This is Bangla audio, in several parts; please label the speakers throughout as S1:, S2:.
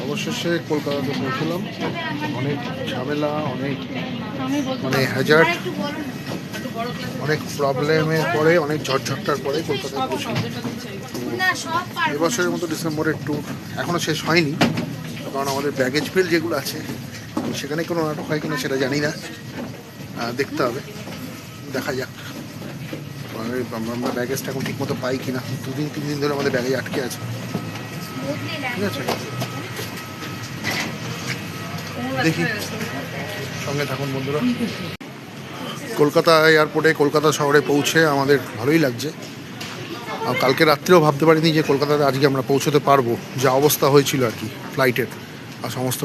S1: অবশেষে কলকাতাতে পৌঁছলাম। অনেক ঝামেলা, অনেক মানে হ্যাজার্ড, অনেক প্রবলেমের পরে, অনেক ঝটঝটটার পরে কলকাতায় পৌঁছলাম। তো এবছরের মতো ডিসেম্বরের ট্যুর এখনও শেষ হয়নি, কারণ আমাদের ব্যাগেজ বিল যেগুলো আছে সেখানে কোনো নাটক হয় কিনা সেটা জানি না, দেখতে হবে, দেখা যাক। আমরা ব্যাগেজটা এখন ঠিকমতো পাই কিনা, 2-3 দিন ধরে আমাদের ব্যাগেজ আটকে আছে। ঠিক আছে, দেখি, সঙ্গে থাকুন বন্ধুরা। কলকাতা এয়ারপোর্টে, কলকাতা শহরে পৌঁছে আমাদের ভালোই লাগছে। আর কালকে রাত্রেও ভাবতে পারিনি যে কলকাতাতে আজকে আমরা পৌঁছতে পারবো, যা অবস্থা হয়েছিল আর কি ফ্লাইটের আর সমস্ত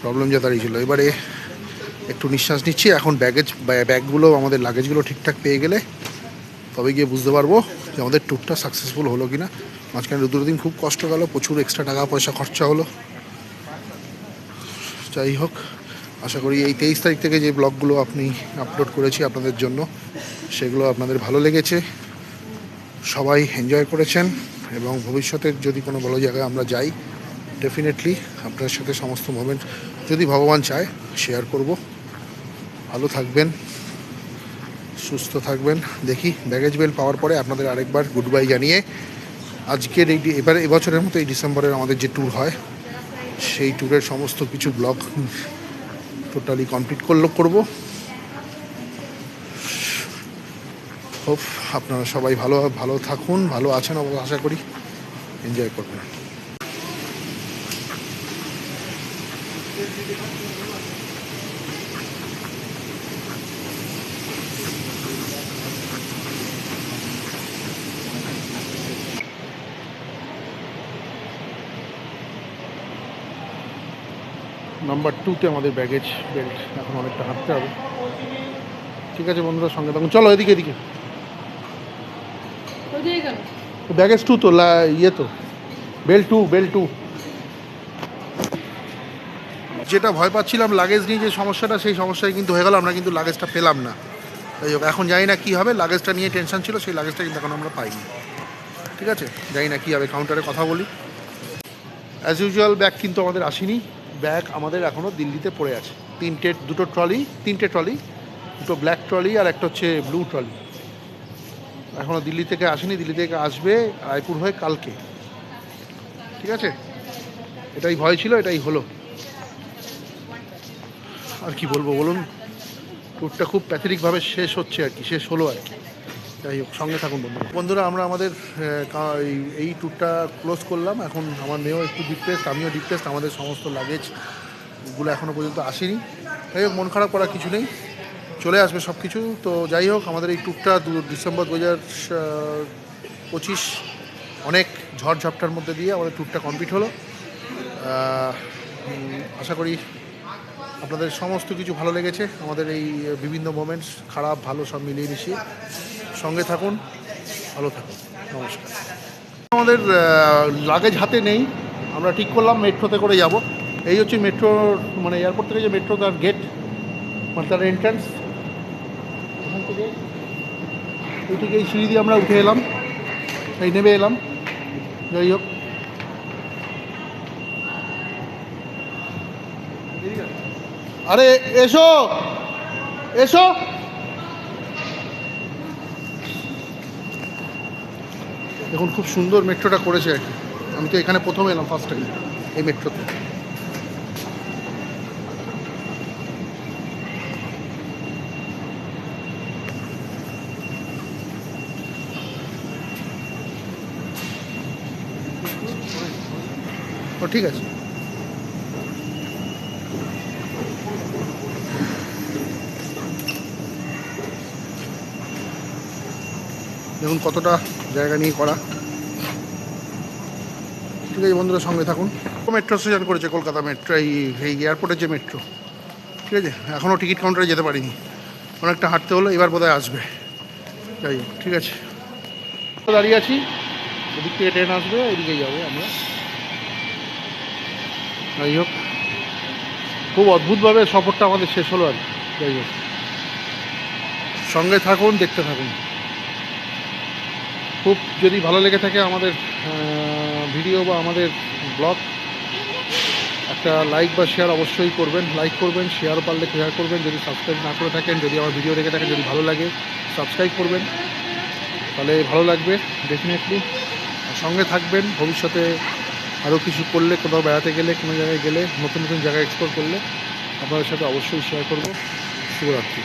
S1: প্রবলেম যা দাঁড়িয়েছিল। এবারে একটু নিঃশ্বাস নিচ্ছি। এখন ব্যাগগুলো, আমাদের লাগেজগুলো ঠিকঠাক পেয়ে গেলে তবে গিয়ে বুঝতে পারবো যে আমাদের ট্যুরটা সাকসেসফুল হলো কি না। মাঝখানে 2 দিন খুব কষ্ট গেল, প্রচুর এক্সট্রা টাকা পয়সা খরচা হলো। যাই হোক, আশা করি এই 23 তারিখ থেকে যে ব্লগগুলো আপলোড করেছি আপনাদের জন্য, সেগুলো আপনাদের ভালো লেগেছে, সবাই এনজয় করেছেন। এবং ভবিষ্যতে যদি কোনো ভালো জায়গায় আমরা যাই, ডেফিনেটলি আপনার সাথে সমস্ত মোমেন্ট, যদি ভগবান চায়, শেয়ার করব। ভালো থাকবেন, সুস্থ থাকবেন। দেখি ব্যাগেজ বেল পাওয়ার পরে আপনাদের আরেকবার গুড বাই জানিয়ে আজকের এবছরের মতো এই ডিসেম্বরের আমাদের যে ট্যুর হয়, সেই ট্যুরের সমস্ত কিছু ব্লগ টোটালি কমপ্লিট করব। হোপ আপনারা সবাই ভালো থাকুন, ভালো আছেন আশা করি, এনজয় করবেন। নাম্বার 2-তে আমাদের ব্যাগেজ বেল্ট, এখন অনেকটা হাঁটতে হবে। ঠিক আছে বন্ধুরা, সঙ্গে থাকুন। চলো এদিকে ব্যাগেজ 2 তো তো বেল্ট 2। যেটা ভয় পাচ্ছিলাম লাগেজ নিয়ে যে সমস্যাটা, সেই সমস্যায় কিন্তু হয়ে গেল। আমরা কিন্তু লাগেজটা পেলাম না। যাই হোক, এখন জানি না কী হবে। লাগেজটা নিয়ে টেনশন ছিল, সেই লাগেজটা কিন্তু এখন আমরা পাইনি। ঠিক আছে, জানি না কী হবে, কাউন্টারে কথা বলি। অ্যাজ ইউজুয়াল ব্যাগ কিন্তু আমাদের আসেনি। ব্যাগ আমাদের এখনও দিল্লিতে পড়ে আছে। তিনটে ট্রলি, দুটো ব্ল্যাক ট্রলি আর একটা হচ্ছে ব্লু ট্রলি, এখনও দিল্লি থেকে আসেনি। দিল্লি থেকে আসবে রায়পুর হয়ে কালকে। ঠিক আছে, এটাই ভয় ছিল, এটাই হলো। আর কি বলবো বলুন, ট্যুরটা খুব প্যাথেটিকভাবে শেষ হচ্ছে আর কি, শেষ হলো আর কি। যাই হোক, সঙ্গে থাকুন বন্ধুরা। আমরা আমাদের এই ট্যুরটা ক্লোজ করলাম। এখন আমার মেয়েও একটু ডিপ্রেসড, আমিও ডিপ্রেসড। আমাদের সমস্ত লাগেজগুলো এখনও পর্যন্ত আসেনি। যাই হোক, মন খারাপ করার কিছু নেই, চলে আসবে সব কিছু। তো যাই হোক, আমাদের এই ট্যুরটা ডিসেম্বর 2025 অনেক ঝড়ঝাপটার মধ্যে দিয়ে আমাদের ট্যুরটা কমপ্লিট হলো। আশা করি আপনাদের সমস্ত কিছু ভালো লেগেছে। আমাদের এই বিভিন্ন মোমেন্টস, খারাপ ভালো সব মিলিয়ে মিশিয়ে। সঙ্গে থাকুন, ভালো থাকুন, নমস্কার। আমাদের লাগেজ হাতে নেই, আমরা ঠিক করলাম মেট্রোতে করে যাব। এই হচ্ছে মেট্রো, মানে এয়ারপোর্ট থেকে যে মেট্রো, তার গেট, মানে তার এন্ট্রান্স। এখান থেকে এই সিঁড়ি দিয়ে আমরা উঠে এলাম, নেমে এলাম। যাই হোক, আরে এসো দেখুন, খুব সুন্দর মেট্রোটা করেছে আর কি। আমি তো এখানে প্রথম এলাম, ফার্স্ট টাইম এই মেট্রোতে। ও ঠিক আছে, দেখুন কতটা জায়গা নিয়ে করা। ঠিক আছে বন্ধুরা, সঙ্গে থাকুন। মেট্রো স্টেশন করেছে কলকাতা মেট্রো, এই এয়ারপোর্টের যে মেট্রো। ঠিক আছে, এখনও টিকিট কাউন্টারে যেতে পারিনি, অনেকটা হাঁটতে হলো। এবার বোধহয় আসবে। যাই হোক, ঠিক আছে, দাঁড়িয়ে আছি। এদিক থেকে ট্রেন আসবে, এদিকেই যাবো আমরা। যাই হোক, খুব অদ্ভুতভাবে সফরটা আমাদের শেষ হলো আর কি। যাই হোক, সঙ্গে থাকুন, দেখতে থাকুন। খুব যদি ভালো লেগে থাকে আমাদের ভিডিও বা আমাদের ব্লগ। একটা লাইক বা শেয়ার অবশ্যই করবেন, লাইক করবেন, শেয়ার পারলে শেয়ার করবেন। যদি সাবস্ক্রাইব না করে থাকেন, যদি আমার ভিডিও দেখে থাকেন, যদি ভালো লাগে সাবস্ক্রাইব করবেন, তাহলে ভালো লাগবে ডেফিনেটলি। সঙ্গে থাকবেন। ভবিষ্যতে আরও কিছু করলে, কোথাও বেড়াতে গেলে, কোনো জায়গায় গেলে, নতুন নতুন জায়গায় এক্সপ্লোর করলে আপনাদের সাথে অবশ্যই শেয়ার করব। শুভরাত্রি।